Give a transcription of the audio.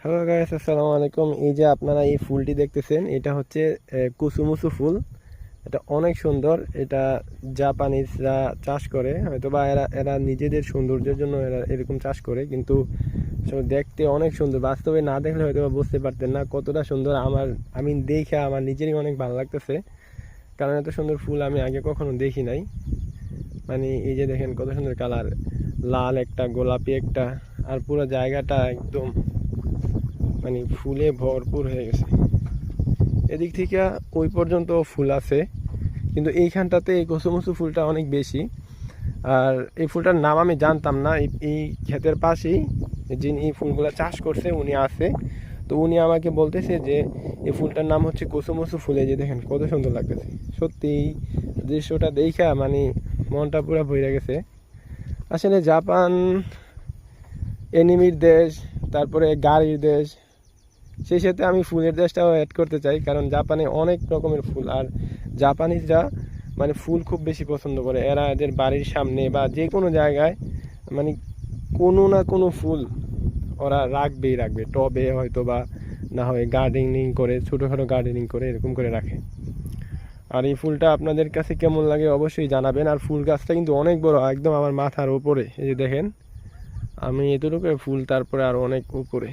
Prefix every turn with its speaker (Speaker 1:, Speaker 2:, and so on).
Speaker 1: Hello guys, আসসালামু আলাইকুম। এই যে আপনারা এই ফুলটি দেখতেছেন, এটা হচ্ছে কুসুমুসু ফুল। এটা অনেক সুন্দর। এটা জাপানিজরা চাষ করে, হয়তো বা এরা এরা নিজেদের সৌন্দর্যের জন্য এরা এরকম চাষ করে, কিন্তু আসলে দেখতে অনেক সুন্দর। বাস্তবে না দেখলে হয়তো বা বুঝতে পারতেন না কতটা সুন্দর। আমি দেখে আমার নিজেরই অনেক ভালো লাগতেছে, কারণ এত সুন্দর ফুল আমি আগে কখনো দেখি নাই। মানে এই যে দেখেন কত সুন্দর কালার, লাল একটা, গোলাপি একটা, আর পুরো জায়গাটা একদম মানে ফুলে ভরপুর হয়ে গেছে। এদিক থেকে ওই পর্যন্ত ফুল আছে, কিন্তু এইখানটাতে এই কুসুমুসু ফুলটা অনেক বেশি। আর এই ফুলটার নাম আমি জানতাম না। এই ক্ষেতের পাশেই যিনি এই ফুলগুলো চাষ করছে উনি আছে, তো উনি আমাকে বলতেছে যে এই ফুলটার নাম হচ্ছে কুসুমুসু ফুল। এই যে দেখেন কত সুন্দর লাগতেছে। সত্যি দৃশ্যটা দেখা মানে মনটা পুরো ভরে গেছে। আসলে জাপান এনিমির দেশ, তারপরে গাড়ির দেশ, সেই সাথে আমি ফুলের দেশটাও অ্যাড করতে চাই, কারণ জাপানে অনেক রকমের ফুল। আর জাপানিজরা মানে ফুল খুব বেশি পছন্দ করে। এরা এদের বাড়ির সামনে বা যে কোনো জায়গায় মানে কোনো না কোনো ফুল ওরা রাখবেই রাখবে, টবে হয়তো বা না হয় গার্ডেনিং করে, ছোটোখাটো গার্ডেনিং করে এরকম করে রাখে। আর এই ফুলটা আপনাদের কাছে কেমন লাগে অবশ্যই জানাবেন। আর ফুল গাছটা কিন্তু অনেক বড়, একদম আমার মাথার উপরে। এই যে দেখেন আমি এতটুকু ফুল, তারপরে আর অনেক উপরে।